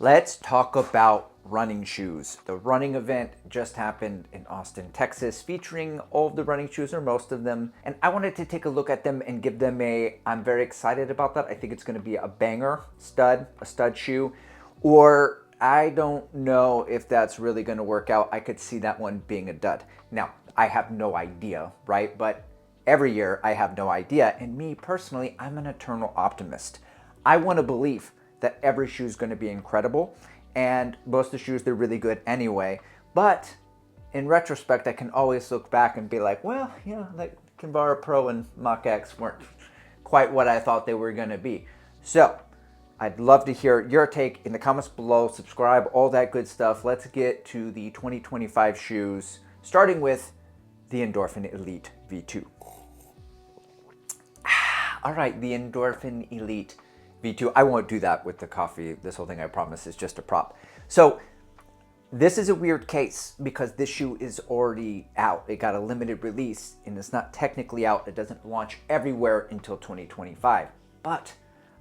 Let's talk about running shoes. The running event just happened in Austin, Texas, featuring all of the running shoes or most of them. And I wanted to take a look at them and give them I'm very excited about that. I think it's going to be a banger, a stud shoe, or I don't know if that's really going to work out. I could see that one being a dud. Now, I have no idea, right? But every year I have no idea. And me personally, I'm an eternal optimist. I want to believe that every shoe is going to be incredible, and most of the shoes, they're really good anyway. But in retrospect, I can always look back and be like, well, yeah, like Kinvara Pro and Mach X weren't quite what I thought they were going to be. So I'd love to hear your take in the comments below. Subscribe, all that good stuff. Let's get to the 2025 shoes, starting with the Endorphin Elite V2. All right, the Endorphin Elite V2. I won't do that with the coffee. This whole thing, I promise, is just a prop. So this is a weird case because this shoe is already out. It got a limited release and it's not technically out. It doesn't launch everywhere until 2025. But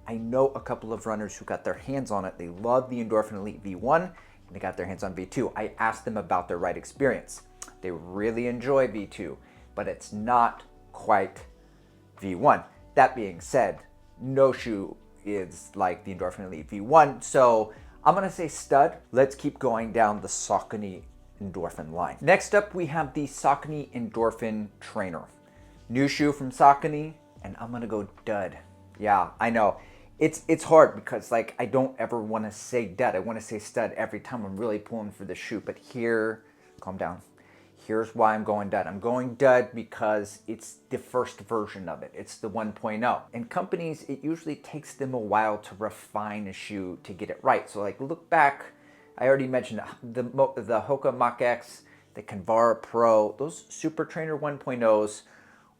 I know a couple of runners who got their hands on it. They love the Endorphin Elite V1 and they got their hands on V2. I asked them about their ride experience. They really enjoy V2, but it's not quite V1. That being said, no shoe is like the Endorphin Elite V1, so I'm gonna say stud. Let's keep going down the Saucony Endorphin line. Next up, we have the Saucony Endorphin Trainer. New shoe from Saucony, and I'm gonna go dud. Yeah, I know. It's hard because like I don't ever wanna say dud. I wanna say stud every time I'm really pulling for the shoe, but here, calm down. Here's why I'm going dud. I'm going dud because it's the first version of it. It's the 1.0. And companies, it usually takes them a while to refine a shoe to get it right. So like look back, I already mentioned the HOKA Mach X, the Kinvara Pro, those Super Trainer 1.0s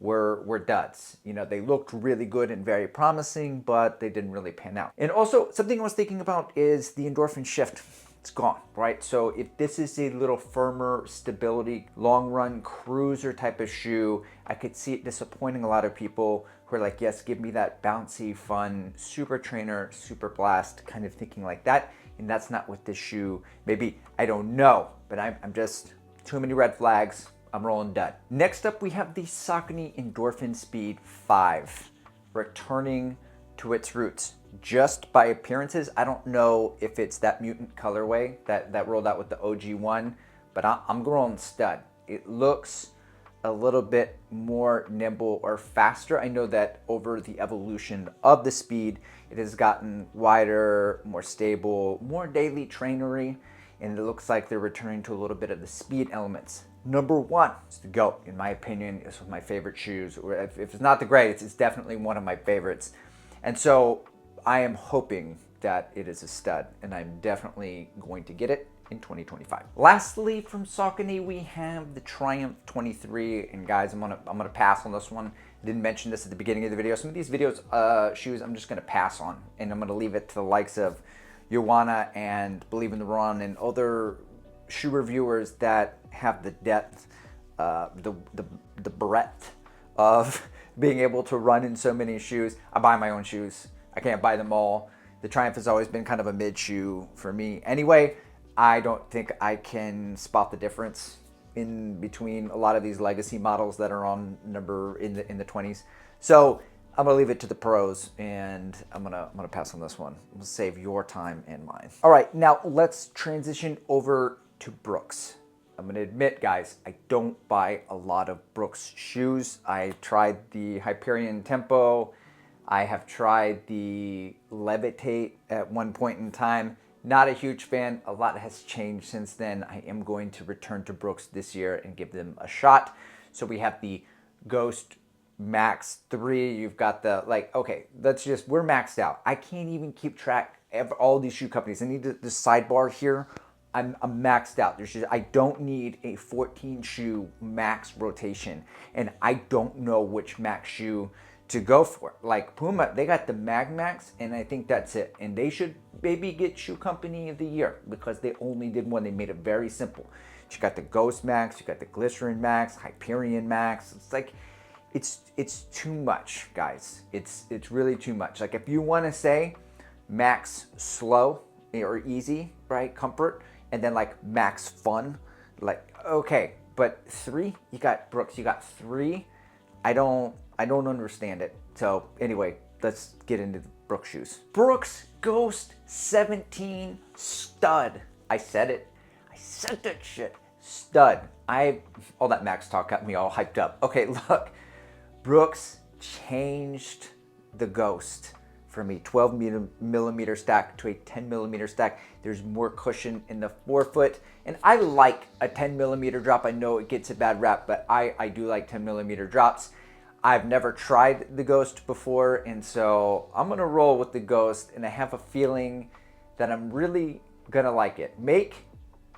were duds. You know, they looked really good and very promising, but they didn't really pan out. And also something I was thinking about is the Endorphin Shift. It's gone, right? So if this is a little firmer stability, long run cruiser type of shoe, I could see it disappointing a lot of people who are like, yes, give me that bouncy, fun, super trainer, super blast, kind of thinking like that. And that's not what this shoe, maybe, I don't know, but I'm just, too many red flags. I'm rolling dud. Next up, we have the Saucony Endorphin Speed 5, returning to its roots. Just by appearances, I don't know if it's that mutant colorway that rolled out with the OG one, but I'm going stud. It looks a little bit more nimble or faster. I know that over the evolution of the Speed, it has gotten wider, more stable, more daily trainery, and it looks like they're returning to a little bit of the speed elements. Number one, it's the GOAT, in my opinion. It's one of my favorite shoes. If it's not the greatest, it's definitely one of my favorites. And so I am hoping that it is a stud, and I'm definitely going to get it in 2025. Lastly, from Saucony, we have the Triumph 23, and guys, I'm gonna pass on this one. I didn't mention this at the beginning of the video. Some of these shoes, I'm just gonna pass on, and I'm gonna leave it to the likes of Joanna and Believe in the Run and other shoe reviewers that have the depth, the breadth of being able to run in so many shoes. I buy my own shoes. I can't buy them all. The Triumph has always been kind of a mid shoe for me. Anyway, I don't think I can spot the difference in between a lot of these legacy models that are on in the 20s. So I'm gonna leave it to the pros, and I'm gonna pass on this one. I'm gonna save your time and mine. All right, now let's transition over to Brooks. I'm gonna admit, guys, I don't buy a lot of Brooks shoes. I tried the Hyperion Tempo. I have tried the Levitate at one point in time. Not a huge fan. A lot has changed since then. I am going to return to Brooks this year and give them a shot. So we have the Ghost Max 3. You've got the, okay, we're maxed out. I can't even keep track of all these shoe companies. I need the sidebar here. I'm maxed out. I don't need a 14 shoe max rotation, and I don't know which max shoe to go for. Like Puma, they got the Mag Max, and I think that's it. And they should maybe get Shoe Company of the Year because they only did one. They made it very simple. You got the Ghost Max, you got the Glycerin Max, Hyperion Max. It's like, it's too much, guys. It's really too much. Like if you want to say Max slow, or easy, right? Comfort, and then like max fun. Like, okay, but 3, you got Brooks, you got 3. I don't understand it. So anyway, let's get into the Brooks shoes. Brooks Ghost 17 stud. I said it. I said that shit. Stud. All that Max talk got me all hyped up. Okay, look. Brooks changed the Ghost for me. 12 millimeter stack to a 10 millimeter stack. There's more cushion in the forefoot. And I like a 10 millimeter drop. I know it gets a bad rap, but I do like 10 millimeter drops. I've never tried the Ghost before, and so I'm gonna roll with the Ghost, and I have a feeling that I'm really gonna like it. Make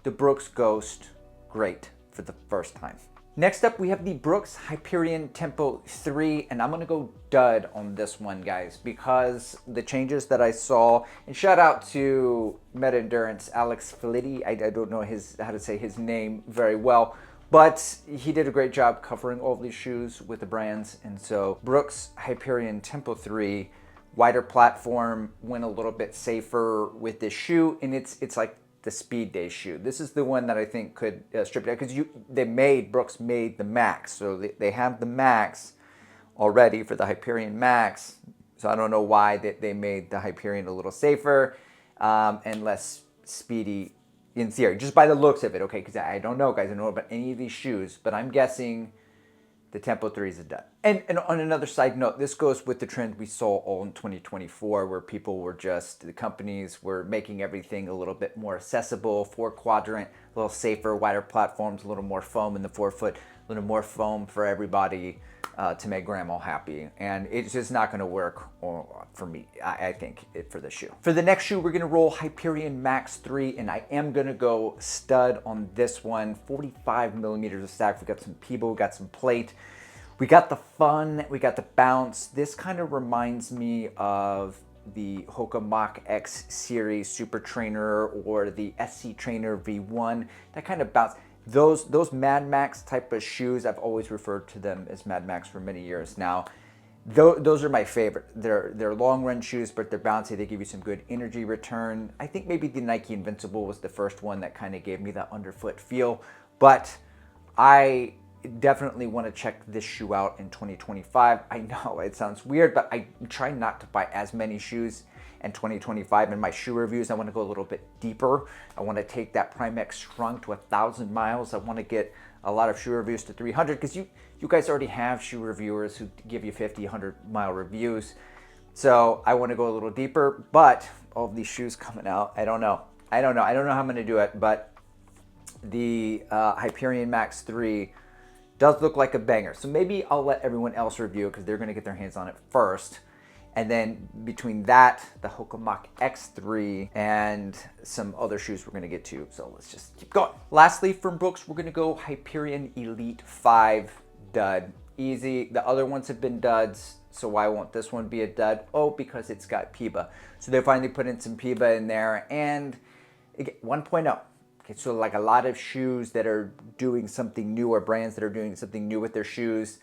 the Brooks Ghost great for the first time. Next up, we have the Brooks Hyperion Tempo 3, and I'm gonna go dud on this one, guys, because the changes that I saw, and shout out to Meta Endurance, Alex Felitti. I don't know how to say his name very well, but he did a great job covering all of these shoes with the brands. And so Brooks Hyperion Tempo 3, wider platform, went a little bit safer with this shoe, and it's like the speed day shoe. This is the one that I think could strip it out, because Brooks made the Max, so they have the Max already for the Hyperion Max. So I don't know why they made the Hyperion a little safer and less speedy in theory, just by the looks of it, okay? Because I don't know, guys. I don't know about any of these shoes, but I'm guessing the Tempo 3 is a dud. And on another side note, this goes with the trend we saw all in 2024, where the companies were making everything a little bit more accessible, 4-quadrant, a little safer, wider platforms, a little more foam in the forefoot, a little more foam for everybody to make grandma happy. And it's just not gonna work for me, I think, for the shoe. For the next shoe, we're gonna roll Hyperion Max 3, and I am gonna go stud on this one. 45 millimeters of stack. We got some Peebo, we got some plate. We got the fun, we got the bounce. This kind of reminds me of the HOKA Mach X series Super Trainer or the SC Trainer V1. That kind of bounce. Those Mad Max type of shoes, I've always referred to them as Mad Max for many years now. Those are my favorite. They're long run shoes, but they're bouncy. They give you some good energy return. I think maybe the Nike Invincible was the first one that kind of gave me that underfoot feel, but I definitely want to check this shoe out in 2025. I know it sounds weird, but I try not to buy as many shoes in 2025. In my shoe reviews, I want to go a little bit deeper. I want to take that Primex shrunk to 1,000 miles. I want to get a lot of shoe reviews to 300, because you guys already have shoe reviewers who give you 50, 100 mile reviews. So I want to go a little deeper, but all of these shoes coming out, I don't know how I'm going to do it, but the Hyperion Max 3 does look like a banger. So maybe I'll let everyone else review it, because they're going to get their hands on it first. And then between that, the HOKA Mach X3, and some other shoes we're gonna get to. So let's just keep going. Lastly, from Brooks, we're gonna go Hyperion Elite 5 dud. Easy. The other ones have been duds, so why won't this one be a dud? Oh, because it's got PUMA. So they finally put in some PUMA in there, and again, 1.0. Okay, so like a lot of shoes that are doing something new, or brands that are doing something new with their shoes,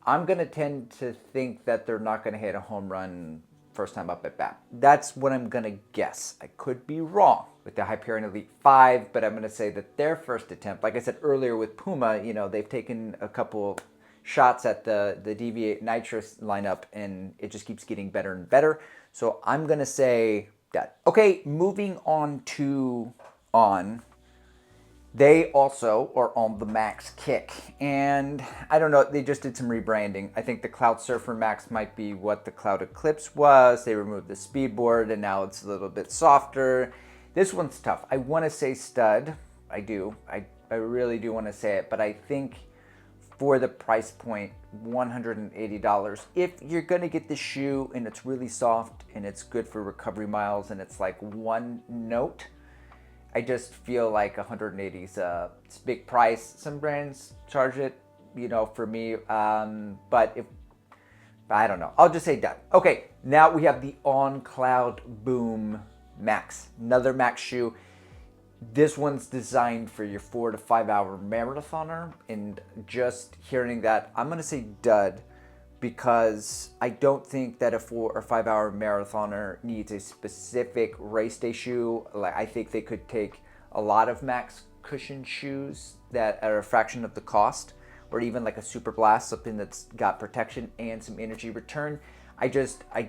I'm going to tend to think that they're not going to hit a home run first time up at bat. That's what I'm going to guess. I could be wrong with the Hyperion Elite 5, but I'm going to say that their first attempt, like I said earlier with PUMA, they've taken a couple shots at the Deviate Nitrous lineup, and it just keeps getting better and better. So I'm going to say that. Okay, moving on to On. They also are on the Max Kick, and I don't know, they just did some rebranding. I think the Cloud Surfer Max might be what the Cloud Eclipse was. They removed the speedboard, and now it's a little bit softer. This one's tough. I want to say stud. I do. I really do want to say it, but I think for the price point, $180, if you're going to get the shoe and it's really soft and it's good for recovery miles and it's like one note, I just feel like 180 is a big price. Some brands charge it, for me. But I don't know. I'll just say done. Okay, now we have the On Cloud Boom Max, another Max shoe. This one's designed for your 4 to 5 hour marathoner, and just hearing that, I'm gonna say dud, because I don't think that a 4 or 5 hour marathoner needs a specific race day shoe. Like, I think they could take a lot of max cushion shoes that are a fraction of the cost, or even like a Super Blast, something that's got protection and some energy return. I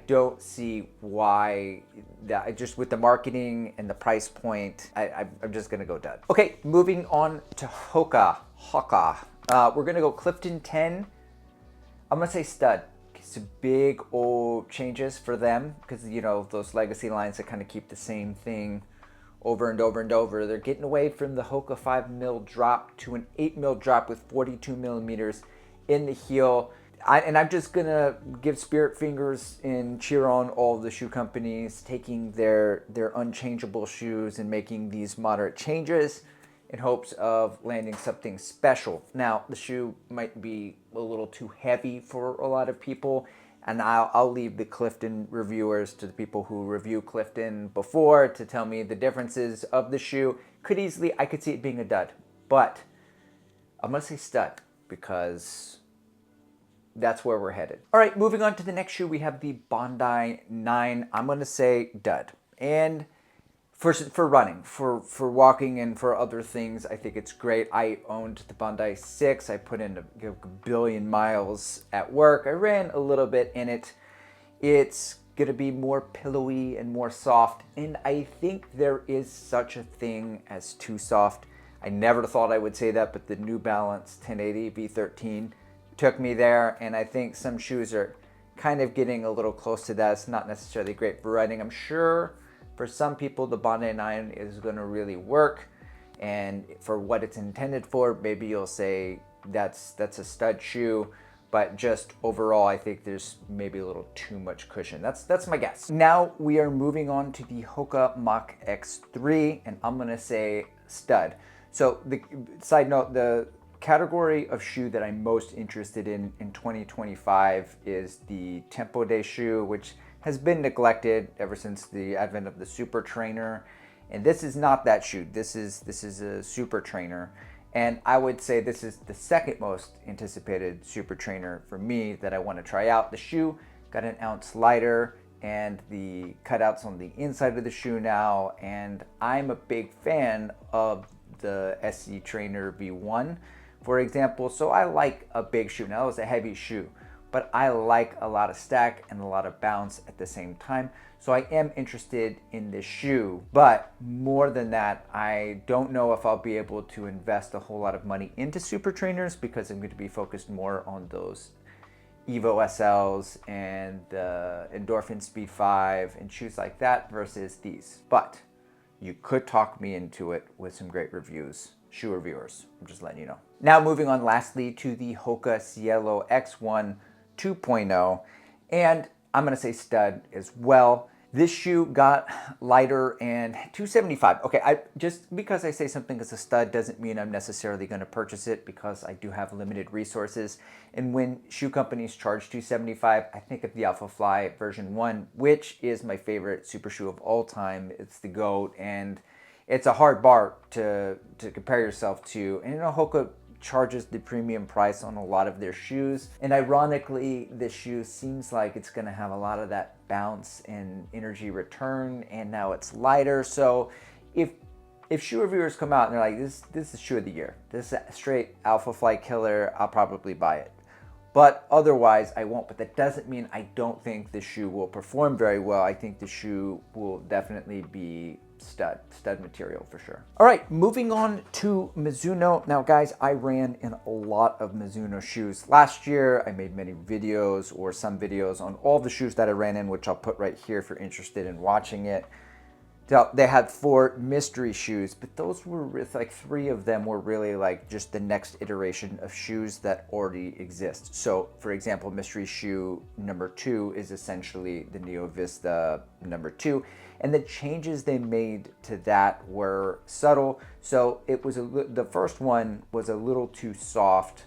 don't see why that, just with the marketing and the price point, I'm just gonna go DUD. Okay, moving on to HOKA. We're gonna go Clifton 10. I'm gonna say stud. Some big old changes for them, because you know, those legacy lines that kind of keep the same thing over and over and over. They're getting away from the HOKA 5mm drop to an 8mm drop with 42mm in the heel. I'm just gonna give spirit fingers and cheer on all the shoe companies taking their unchangeable shoes and making these moderate changes in hopes of landing something special. Now, the shoe might be a little too heavy for a lot of people, and I'll leave the Clifton reviewers to the people who review Clifton before to tell me the differences of the shoe. I could see it being a dud, but I'm gonna say stud because that's where we're headed. All right, moving on to the next shoe, we have the Bondi 9. I'm gonna say dud. And for running, for walking, and for other things, I think it's great. I owned the Bondi 6. I put in a billion miles at work. I ran a little bit in it. It's gonna be more pillowy and more soft, and I think there is such a thing as too soft. I never thought I would say that, but the New Balance 1080 V13 took me there, and I think some shoes are kind of getting a little close to that. It's not necessarily great for running. I'm sure for some people the Bondi 9 is going to really work, and for what it's intended for, maybe you'll say that's a stud shoe, but just overall I think there's maybe a little too much cushion. That's my guess. Now we are moving on to the HOKA Mach X3, and I'm going to say stud. So the side note, the category of shoe that I'm most interested in 2025 is the Tempo Day shoe, which has been neglected ever since the advent of the Super Trainer. And this is not that shoe. This is a Super Trainer. And I would say this is the second most anticipated Super Trainer for me that I want to try out. The shoe got an ounce lighter, and the cutouts on the inside of the shoe now. And I'm a big fan of the SC Trainer V1, for example. So I like a big shoe. Now, it was a heavy shoe, but I like a lot of stack and a lot of bounce at the same time. So I am interested in this shoe, but more than that, I don't know if I'll be able to invest a whole lot of money into Super Trainers, because I'm going to be focused more on those Evo SLs and the Endorphin Speed 5 and shoes like that versus these. But you could talk me into it with some great reviews. Shoe reviewers, I'm just letting you know. Now moving on lastly to the HOKA Cielo X1 2.0, and I'm gonna say stud as well. This shoe got lighter and $275. Okay, just because I say something is a stud doesn't mean I'm necessarily gonna purchase it, because I do have limited resources. And when shoe companies charge $275, I think of the Alpha Fly version 1, which is my favorite super shoe of all time. It's the GOAT, and it's a hard bar to compare yourself to. And you know, HOKA charges the premium price on a lot of their shoes. And ironically, this shoe seems like it's gonna have a lot of that bounce and energy return, and now it's lighter. So if shoe reviewers come out and they're like, this is shoe of the year, this is a straight Alpha Flight killer, I'll probably buy it. But otherwise, I won't. But that doesn't mean I don't think the shoe will perform very well. I think the shoe will definitely be stud material for sure. All right, moving on to MIZUNO. Now guys, I ran in a lot of MIZUNO shoes last year. I made many videos, or some videos, on all the shoes that I ran in, which I'll put right here if you're interested in watching it. They had 4 mystery shoes, but those were like 3 of them were really like just the next iteration of shoes that already exist. So for example, mystery shoe number 2 is essentially the Neo Vista number 2. And the changes they made to that were subtle. So it was the first one was a little too soft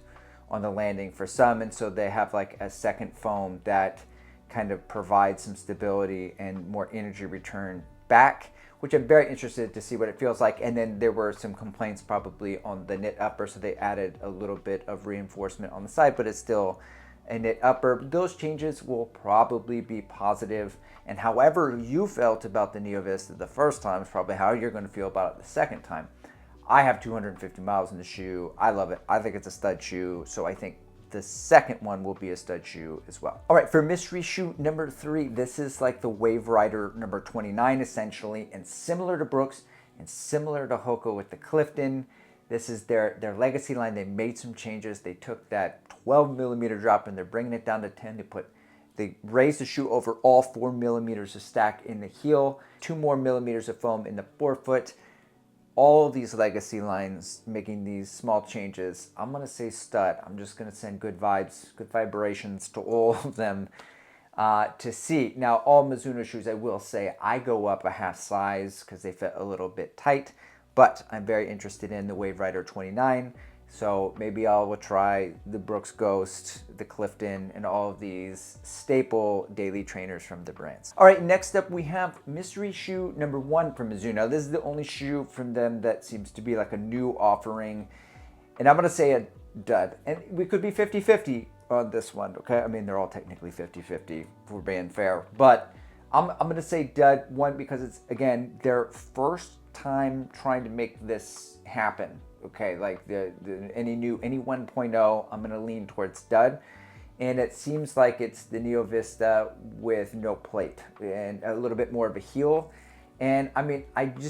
on the landing for some, and so they have like a second foam that kind of provides some stability and more energy return back, which I'm very interested to see what it feels like. And then there were some complaints probably on the knit upper, so they added a little bit of reinforcement on the side, but it's still a knit upper. Those changes will probably be positive, and however you felt about the Neo Vista the first time is probably how you're going to feel about it the second time. I have 250 miles in the shoe. I love it. I think it's a stud shoe, so I think the second one will be a stud shoe as well. All right, for mystery shoe number 3, this is like the Wave Rider number 29 essentially, and similar to Brooks and similar to HOKA with the Clifton. This is their legacy line. They made some changes. They took that 12 millimeter drop and they're bringing it down to 10. They raised the shoe over all 4 millimeters of stack in the heel, 2 more millimeters of foam in the forefoot. All of these legacy lines making these small changes. I'm going to say stud. I'm just going to send good vibes, good vibrations to all of them to see. Now, all Mizuno shoes, I will say, I go up a half size because they fit a little bit tight, but I'm very interested in the Wave Rider 29. So maybe I will try the Brooks Ghost, the Clifton, and all of these staple daily trainers from the brands. All right, next up we have mystery shoe number 1 from Mizuno. This is the only shoe from them that seems to be like a new offering. And I'm gonna say a dud. And we could be 50-50 on this one, okay? I mean, they're all technically 50-50 if we're being fair. But I'm gonna say dud, one, because it's, again, their first time trying to make this happen. Okay, like any 1.0, I'm gonna lean towards stud. And it seems like it's the Neo Vista with no plate and a little bit more of a heel. And I mean,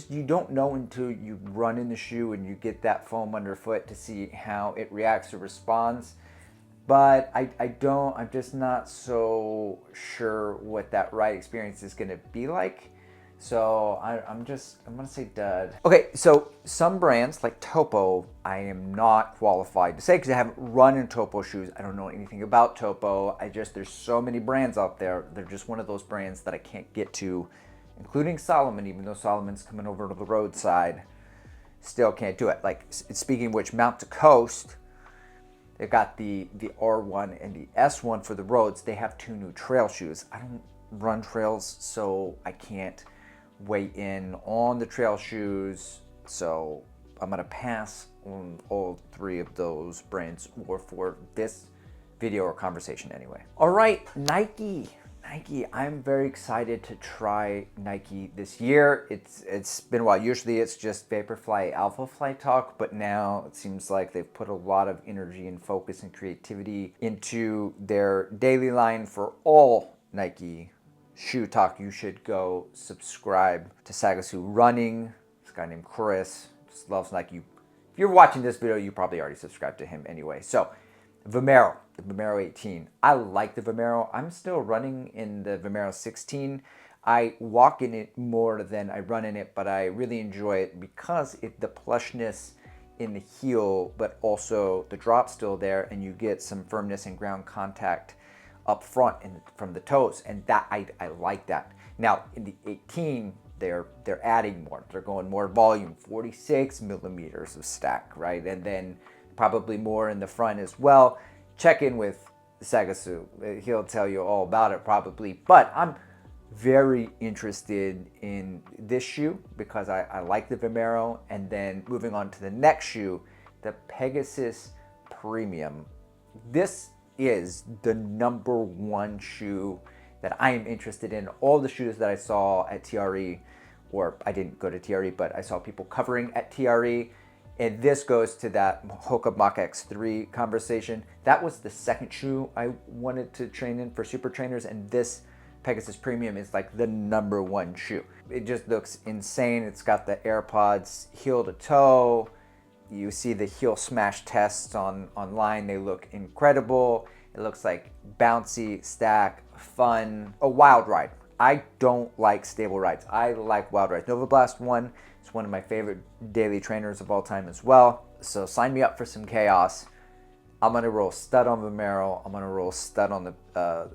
you don't know until you run in the shoe and you get that foam underfoot to see how it reacts or responds. But I'm just not so sure what that ride experience is gonna be like. So I'm gonna say dud. Okay, so some brands like Topo, I am not qualified to say because I haven't run in Topo shoes. I don't know anything about Topo. There's so many brands out there. They're just one of those brands that I can't get to, including Salomon, even though Salomon's coming over to the roadside. Still can't do it. Like, speaking of which, Mount to Coast, they've got the R1 and the S1 for the roads. They have 2 new trail shoes. I don't run trails, so I can't weigh in on the trail shoes, so I'm gonna pass on all 3 of those brands or for this video or conversation anyway. All right, Nike. I'm very excited to try Nike this year. It's been a while. Usually it's just Vaporfly, Alphafly talk, but now it seems like they've put a lot of energy and focus and creativity into their daily line for all Nike shoe talk. You should go subscribe to Sagasu Running. This guy named Chris just loves Nike. If you're watching this video, you probably already subscribed to him anyway. So Vomero, the Vomero 18. I like the Vomero. I'm still running in the Vomero 16. I walk in it more than I run in it, but I really enjoy it because the plushness in the heel, but also the drop's still there and you get some firmness and ground contact up front and from the toes, and that I like that. Now in the 18, they're adding more. They're going more volume, 46 millimeters of stack, right? And then probably more in the front as well. Check in with Sagasu. He'll tell you all about it probably. But I'm very interested in this shoe because I like the Vomero. And then moving on to the next shoe, the Pegasus Premium. This is the number 1 shoe that I am interested in. All the shoes that I saw at TRE, or I didn't go to TRE, but I saw people covering at TRE. And this goes to that HOKA Mach X3 conversation. That was the second shoe I wanted to train in for super trainers, and this Pegasus Premium is like the number 1 shoe. It just looks insane. It's got the AirPods heel to toe. You see the heel smash tests online. They look incredible. It looks like bouncy, stack, fun, a wild ride. I don't like stable rides. I like wild rides. Nova Blast 1 is one of my favorite daily trainers of all time as well. So sign me up for some chaos. I'm gonna roll stud on Vomero. I'm gonna roll stud on the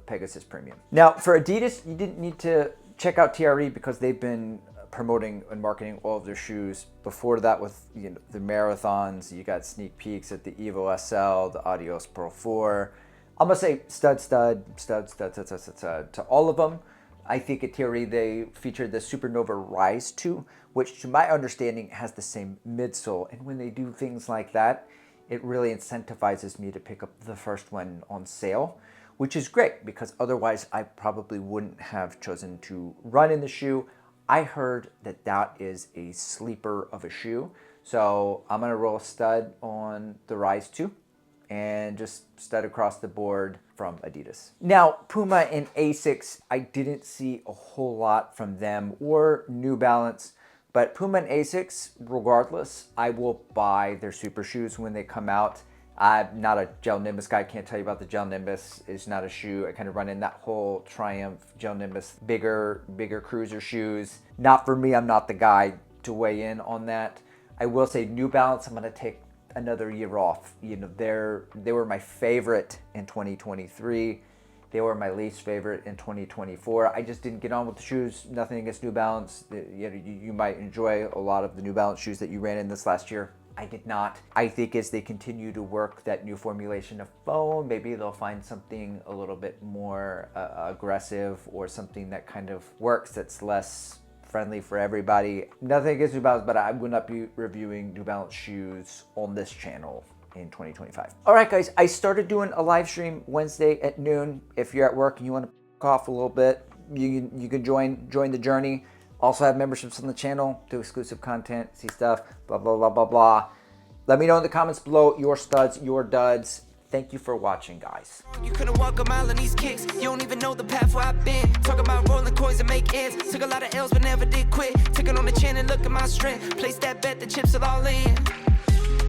Pegasus Premium. Now for Adidas, you didn't need to check out TRE because they've been promoting and marketing all of their shoes. Before that with the marathons, you got sneak peeks at the Evo SL, the Adios Pro 4. I'm gonna say stud to all of them. I think at TRE they featured the Supernova Rise 2, which to my understanding has the same midsole. And when they do things like that, it really incentivizes me to pick up the first one on sale, which is great because otherwise I probably wouldn't have chosen to run in the shoe. I heard that that is a sleeper of a shoe. So I'm gonna roll a stud on the Rise 2 and just stud across the board from Adidas. Now, Puma and ASICS, I didn't see a whole lot from them or New Balance. But Puma and ASICS, regardless, I will buy their super shoes when they come out. I'm not a Gel Nimbus guy. I can't tell you about the Gel Nimbus. It's not a shoe. I kind of run in that whole Triumph, Gel Nimbus, bigger cruiser shoes. Not for me. I'm not the guy to weigh in on that. I will say New Balance, I'm going to take another year off. You know, they were my favorite in 2023. They were my least favorite in 2024. I just didn't get on with the shoes. Nothing against New Balance. You might enjoy a lot of the New Balance shoes that you ran in this last year. I did not. I think as they continue to work that new formulation of foam, maybe they'll find something a little bit more aggressive or something that kind of works that's less friendly for everybody. Nothing against New Balance, but I will not be reviewing New Balance shoes on this channel in 2025. All right, guys, I started doing a live stream Wednesday at noon. If you're at work and you want to off a little bit, you can join the journey. Also have memberships on the channel, do exclusive content, see stuff, blah, blah, blah, blah, blah. Let me know in the comments below your studs, your duds. Thank you for watching, guys. You couldn't walk a mile in these kicks. You don't even know the path where I've been. Talk about rolling coins and make ends. Took a lot of L's but never did quit. Took it on the chin and look at my strength. Place that bet, the chips are all in.